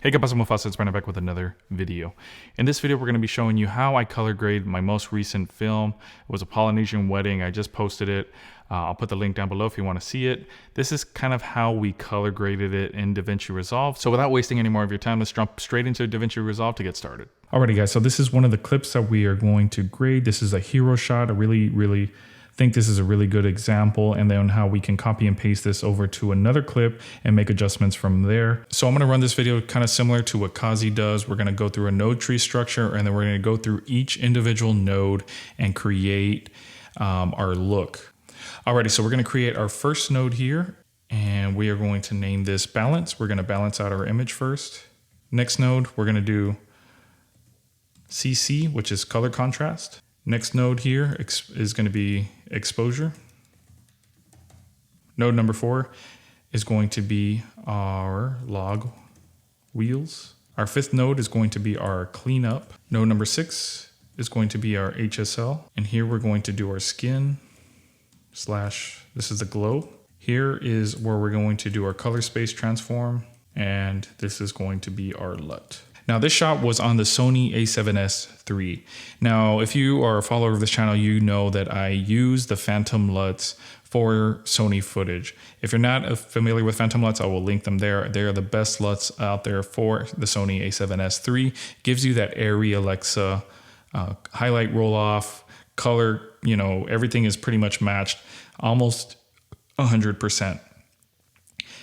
Hey, ¿qué pasa, Mufasa? It's Brandon back with another video. In this video, we're going to be showing you how I color grade my most recent film. It was a Polynesian wedding. I just posted it. I'll put the link down below if you want to see it. This is kind of how we color graded it in DaVinci Resolve. So without wasting any more of your time, let's jump straight into DaVinci Resolve to get started. Alrighty, guys. So this is one of the clips that we are going to grade. This is a hero shot. I really think this is a really good example, and then how we can copy and paste this over to another clip and make adjustments from there. So I'm going to run this video kind of similar to what Kazi does. We're going to go through a node tree structure, and then we're going to go through each individual node and create our look. Alrighty, so we're going to create our first node here, and we are going to name this balance. We're going to balance out our image first. Next node, we're going to do CC, which is color contrast. Next node here is going to be exposure. Node number 4 is going to be our log wheels. Our fifth node is going to be our cleanup. Node number 6 is going to be our HSL. And here we're going to do our skin / this is the glow. Here is where we're going to do our color space transform. And this is going to be our LUT. Now, this shot was on the Sony a7S III. Now, if you are a follower of this channel, you know that I use the Phantom LUTs for Sony footage. If you're not familiar with Phantom LUTs, I will link them there. They are the best LUTs out there for the Sony a7S III. Gives you that airy Alexa highlight roll off, color, everything is pretty much matched, almost 100%.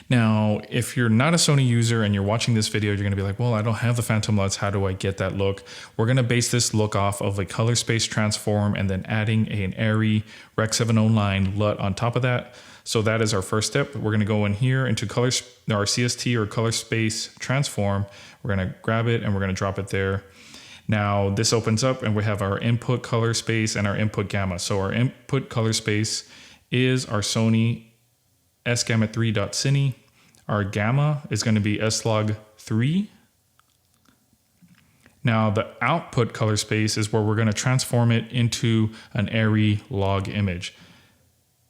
Now, if you're not a Sony user and you're watching this video, you're going to be like, well, I don't have the Phantom LUTs. How do I get that look? We're going to base this look off of a color space transform and then adding an airy Rec 709 LUT on top of that. So that is our first step. We're going to go in here into our CST or color space transform. We're going to grab it and we're going to drop it there. Now this opens up and we have our input color space and our input gamma. So our input color space is our Sony sgamma3.cine. Our gamma is going to be slog3. Now the output color space is where we're going to transform it into an airy log image.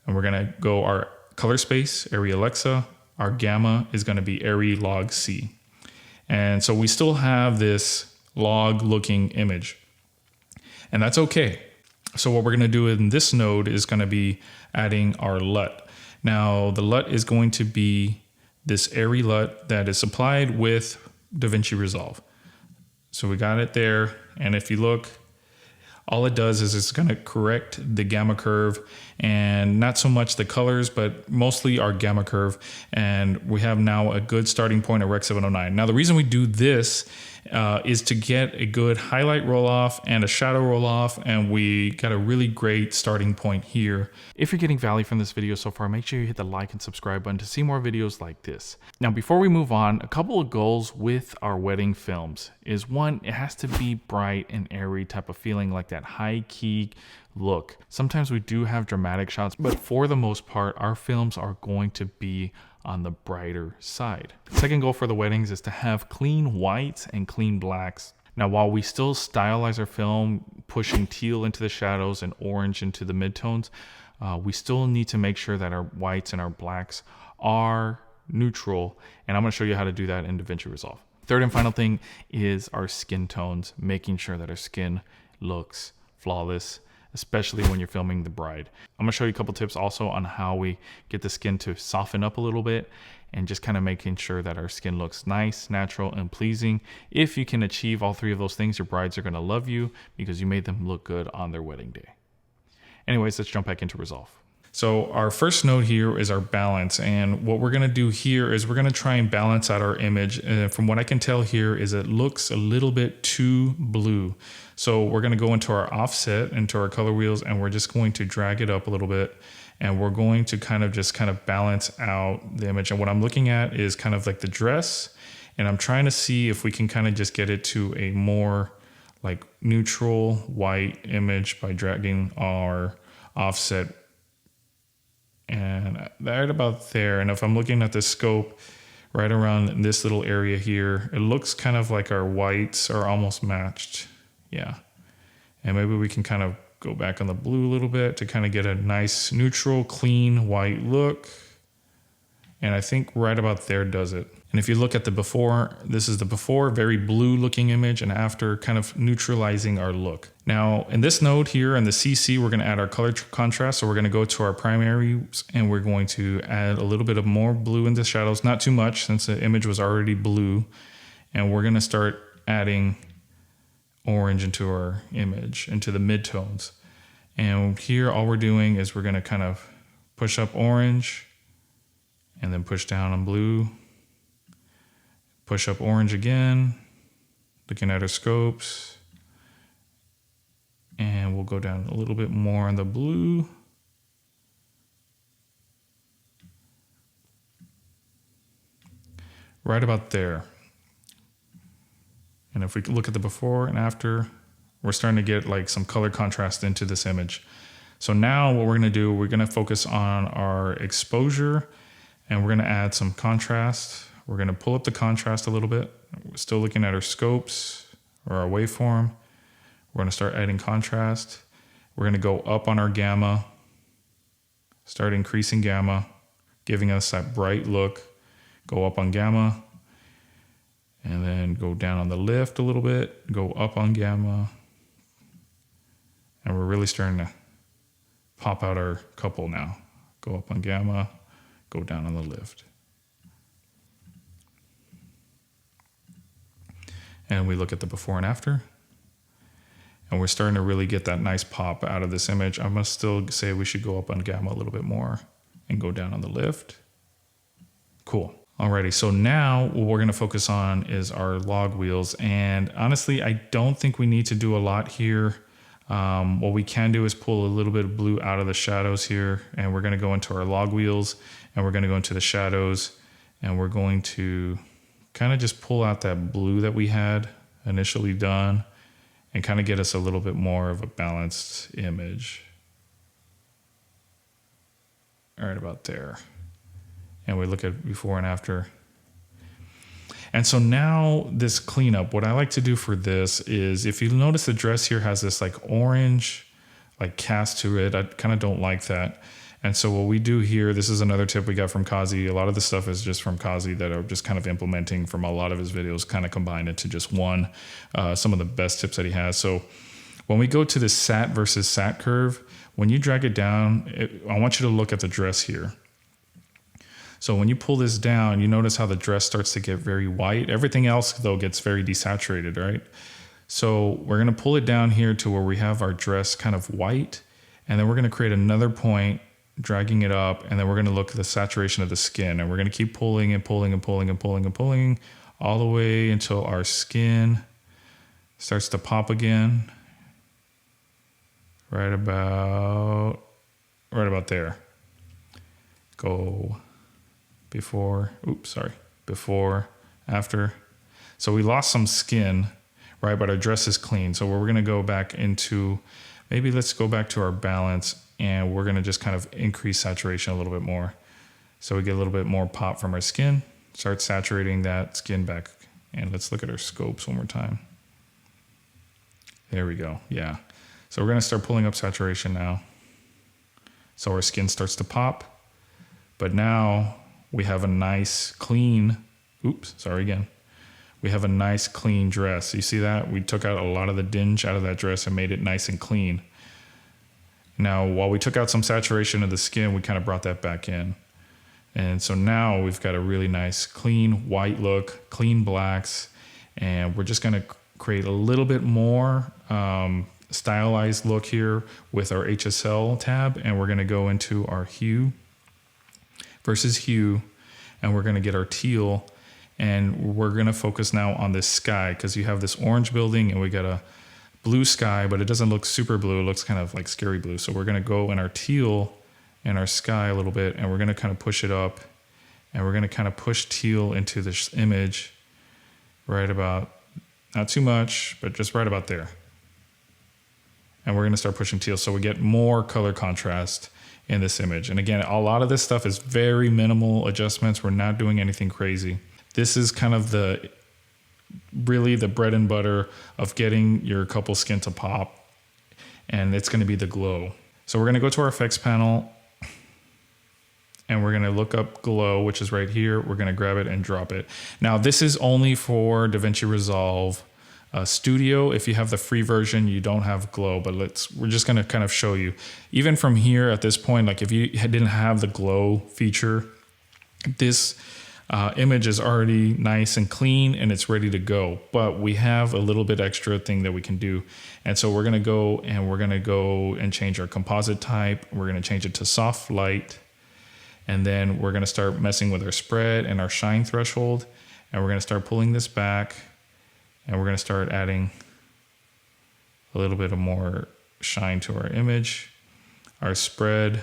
And we're going to go our color space, airy Alexa. Our gamma is going to be airy log C. And so we still have this log looking image. And that's okay. So what we're going to do in this node is going to be adding our LUT. Now the LUT is going to be this airy LUT that is supplied with DaVinci Resolve. So we got it there. And if you look, all it does is it's going to correct the gamma curve and not so much the colors, but mostly our gamma curve. And we have now a good starting point of Rec 709. Now the reason we do this is to get a good highlight roll off and a shadow roll off, and we got a really great starting point here. If you're getting value from this video so far, make sure you hit the like and subscribe button to see more videos like this. Now, before we move on, a couple of goals with our wedding films is one, it has to be bright and airy type of feeling, like that high key look. Sometimes we do have dramatic shots, but for the most part, our films are going to be on the brighter side. Second goal for the weddings is to have clean whites and clean blacks. Now, while we still stylize our film, pushing teal into the shadows and orange into the midtones, we still need to make sure that our whites and our blacks are neutral. And I'm going to show you how to do that in DaVinci Resolve. Third and final thing is our skin tones, making sure that our skin looks flawless, especially when you're filming the bride. I'm gonna show you a couple tips also on how we get the skin to soften up a little bit and just kind of making sure that our skin looks nice, natural, and pleasing. If you can achieve all three of those things, your brides are gonna love you because you made them look good on their wedding day. Anyways, let's jump back into Resolve. So our first node here is our balance. And what we're gonna do here is we're gonna try and balance out our image. From what I can tell here is it looks a little bit too blue. So we're gonna go into our offset, into our color wheels, and we're just going to drag it up a little bit. And we're going to kind of balance out the image. And what I'm looking at is kind of like the dress. And I'm trying to see if we can kind of just get it to a more like neutral white image by dragging our offset and right about there. And if I'm looking at the scope right around this little area here, it looks kind of like our whites are almost matched. Yeah. And maybe we can kind of go back on the blue a little bit to kind of get a nice neutral, clean white look. And I think right about there does it. And if you look at the before, this is the before, very blue looking image, and after, kind of neutralizing our look. Now in this node here in the CC, we're gonna add our color contrast. So we're gonna go to our primaries and we're going to add a little bit of more blue in the shadows, not too much since the image was already blue. And we're gonna start adding orange into our image, into the midtones. And here all we're doing is we're gonna kind of push up orange and then push down on blue. Push up orange again, looking at our scopes. And we'll go down a little bit more on the blue. Right about there. And if we look at the before and after, we're starting to get like some color contrast into this image. So now what we're gonna do, we're gonna focus on our exposure and we're gonna add some contrast. We're gonna pull up the contrast a little bit. We're still looking at our scopes or our waveform. We're gonna start adding contrast. We're gonna go up on our gamma, start increasing gamma, giving us that bright look. Go up on gamma, and then go down on the lift a little bit, go up on gamma. And we're really starting to pop out our couple now. Go up on gamma, go down on the lift. And we look at the before and after. And we're starting to really get that nice pop out of this image. I must still say we should go up on gamma a little bit more and go down on the lift. Cool. Alrighty, so now what we're gonna focus on is our log wheels. And honestly, I don't think we need to do a lot here. What we can do is pull a little bit of blue out of the shadows here, and we're gonna go into our log wheels, and we're gonna go into the shadows, and we're going to kind of just pull out that blue that we had initially done and kind of get us a little bit more of a balanced image. All right, about there. And we look at before and after. And so now this cleanup, what I like to do for this is, if you notice the dress here has this like orange like cast to it, I kind of don't like that. And so what we do here, this is another tip we got from Kazi. A lot of the stuff is just from Kazi that are just kind of implementing from a lot of his videos, kind of combined into just one, some of the best tips that he has. So when we go to the sat versus sat curve, when you drag it down, I want you to look at the dress here. So when you pull this down, you notice how the dress starts to get very white. Everything else though gets very desaturated, right? So we're gonna pull it down here to where we have our dress kind of white, and then we're gonna create another point, dragging it up, and then we're gonna look at the saturation of the skin, and we're gonna keep pulling and pulling and pulling and pulling and pulling all the way until our skin starts to pop again. Right about there. Go before, before, after. So we lost some skin, right? But our dress is clean. So we're gonna go back into, maybe let's go back to our balance, and we're gonna just kind of increase saturation a little bit more. So we get a little bit more pop from our skin, start saturating that skin back. And let's look at our scopes one more time. There we go, yeah. So we're gonna start pulling up saturation now. So our skin starts to pop, but now we have a nice clean, we have a nice clean dress. You see that? We took out a lot of the dinge out of that dress and made it nice and clean. Now, while we took out some saturation of the skin, we kind of brought that back in. And so now we've got a really nice clean white look, clean blacks, and we're just gonna create a little bit more stylized look here with our HSL tab, and we're gonna go into our hue versus hue, and we're gonna get our teal, and we're gonna focus now on this sky, because you have this orange building and we got a blue sky, but it doesn't look super blue, it looks kind of like scary blue. So we're gonna go in our teal and our sky a little bit, and we're gonna kind of push it up, and we're gonna kind of push teal into this image right about, not too much, but just right about there. And we're gonna start pushing teal so we get more color contrast in this image. And again, a lot of this stuff is very minimal adjustments. We're not doing anything crazy. This is kind of really the bread and butter of getting your couple skin to pop, and it's gonna be the glow. So we're gonna go to our effects panel, and we're going to look up glow, which is right here. We're going to grab it and drop it. Now this is only for DaVinci Resolve Studio. If you have the free version, you don't have glow, but we're just going to kind of show you. Even from here at this point, like if you didn't have the glow feature, this image is already nice and clean and it's ready to go, but we have a little bit extra thing that we can do. And so we're going to go and change our composite type. We're going to change it to soft light. And then we're going to start messing with our spread and our shine threshold. And we're going to start pulling this back. And we're going to start adding a little bit of more shine to our image. Our spread,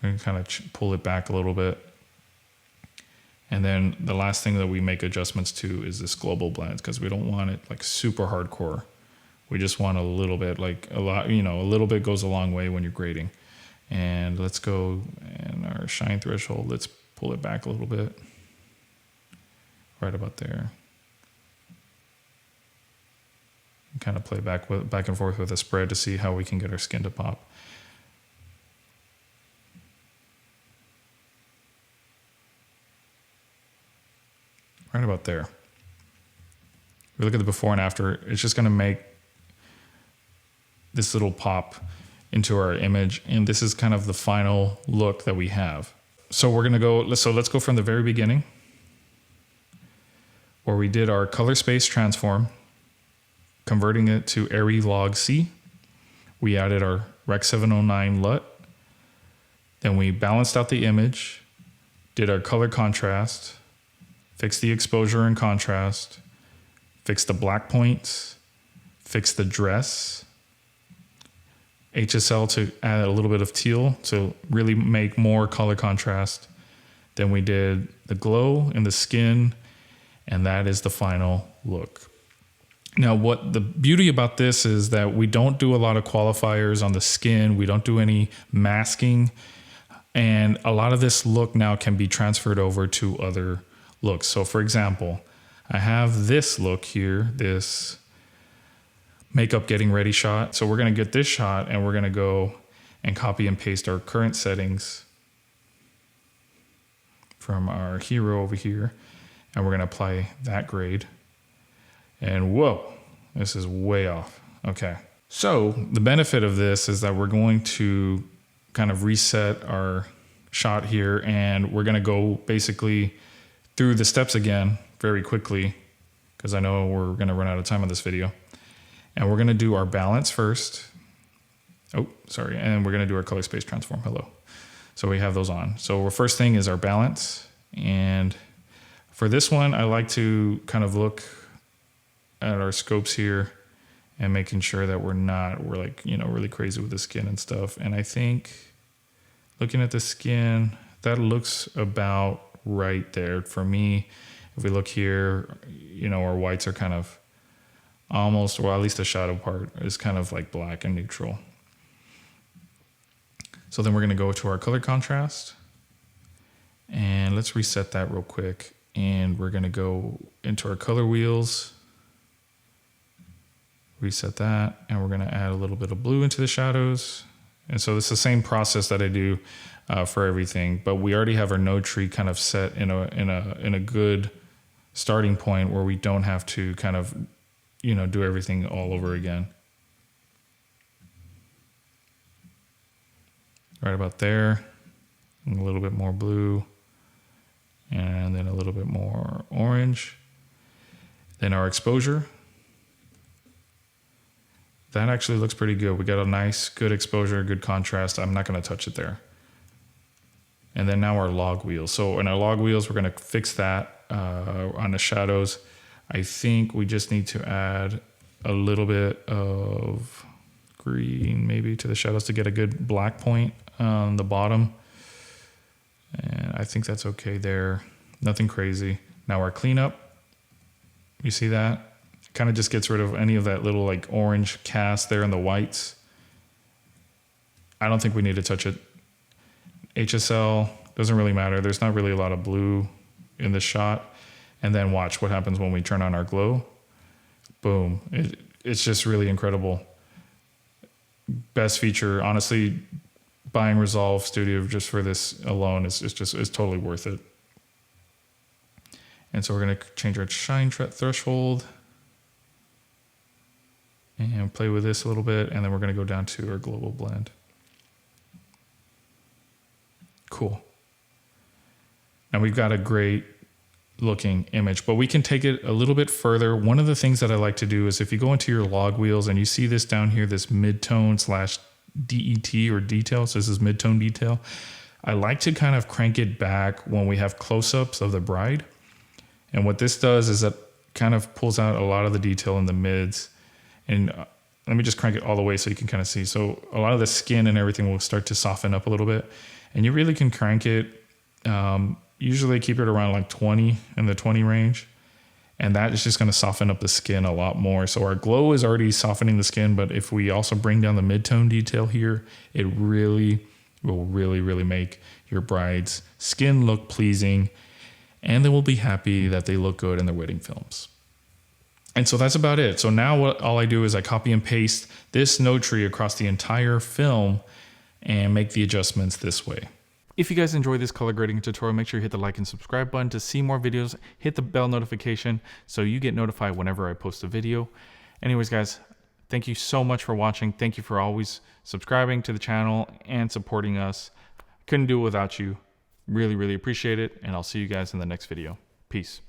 we're going to kind of pull it back a little bit. And then the last thing that we make adjustments to is this global blend, because we don't want it like super hardcore. We just want a little bit, like a lot, a little bit goes a long way when you're grading. And let's go, and our shine threshold, let's pull it back a little bit. Right about there. Kind of play back and forth with a spread to see how we can get our skin to pop. Right about there. We look at the before and after, it's just going to make this little pop into our image, and this is kind of the final look that we have. So we're going to go, let's go from the very beginning, where we did our color space transform, converting it to Arri log C. We added our Rec 709 LUT. Then we balanced out the image, did our color contrast, fixed the exposure and contrast, fixed the black points, fixed the dress, HSL to add a little bit of teal to really make more color contrast. Then we did the glow in the skin, and that is the final look. Now, what the beauty about this is that we don't do a lot of qualifiers on the skin. We don't do any masking. And a lot of this look now can be transferred over to other looks. So for example, I have this look here, this makeup getting ready shot. So we're going to get this shot and we're going to go and copy and paste our current settings from our hero over here. And we're going to apply that grade. And whoa, this is way off. Okay. So the benefit of this is that we're going to kind of reset our shot here, and we're going to go basically through the steps again very quickly, because I know we're going to run out of time on this video. And we're going to do our balance first. Oh, sorry. And we're going to do our color space transform. Hello. So we have those on. So our first thing is our balance. And for this one, I like to kind of look at our scopes here and making sure that we're like, really crazy with the skin and stuff. And I think looking at the skin, that looks about right there for me. If we look here, our whites are kind of almost, or at least the shadow part is kind of like black and neutral. So then we're going to go to our color contrast, and let's reset that real quick. And we're going to go into our color wheels, reset that, and we're going to add a little bit of blue into the shadows. And so it's the same process that I do for everything, but we already have our node tree kind of set in a good starting point where we don't have to kind of do everything all over again. Right about there, and a little bit more blue, and then a little bit more orange. Then our exposure. That actually looks pretty good. We got a nice, good exposure, good contrast. I'm not going to touch it there. And then now our log wheels. So in our log wheels, we're going to fix that on the shadows. I think we just need to add a little bit of green maybe to the shadows to get a good black point on the bottom. And I think that's okay there. Nothing crazy. Now our cleanup, you see that? Kind of just gets rid of any of that little like orange cast there in the whites. I don't think we need to touch it. HSL doesn't really matter. There's not really a lot of blue in this shot. And then watch what happens when we turn on our glow. Boom. It's just really incredible. Best feature, honestly, buying Resolve Studio just for this alone is totally worth it. And so we're going to change our shine threshold and play with this a little bit. And then we're going to go down to our global blend. Cool. Now we've got a great looking image, but we can take it a little bit further. One of the things that I like to do is if you go into your log wheels and you see this down here, this midtone / DET or details, this is midtone detail. I like to kind of crank it back when we have close-ups of the bride. And what this does is it kind of pulls out a lot of the detail in the mids. And let me just crank it all the way so you can kind of see. So a lot of the skin and everything will start to soften up a little bit. And you really can crank it. Usually keep it around like 20, in the 20 range. And that is just going to soften up the skin a lot more. So our glow is already softening the skin, but if we also bring down the midtone detail here, it really will really make your bride's skin look pleasing, and they will be happy that they look good in their wedding films. And so that's about it. So now all I do is I copy and paste this node tree across the entire film and make the adjustments this way. If you guys enjoyed this color grading tutorial, make sure you hit the like and subscribe button to see more videos. Hit the bell notification so you get notified whenever I post a video. Anyways, guys, thank you so much for watching. Thank you for always subscribing to the channel and supporting us. Couldn't do it without you. Really appreciate it. And I'll see you guys in the next video. Peace.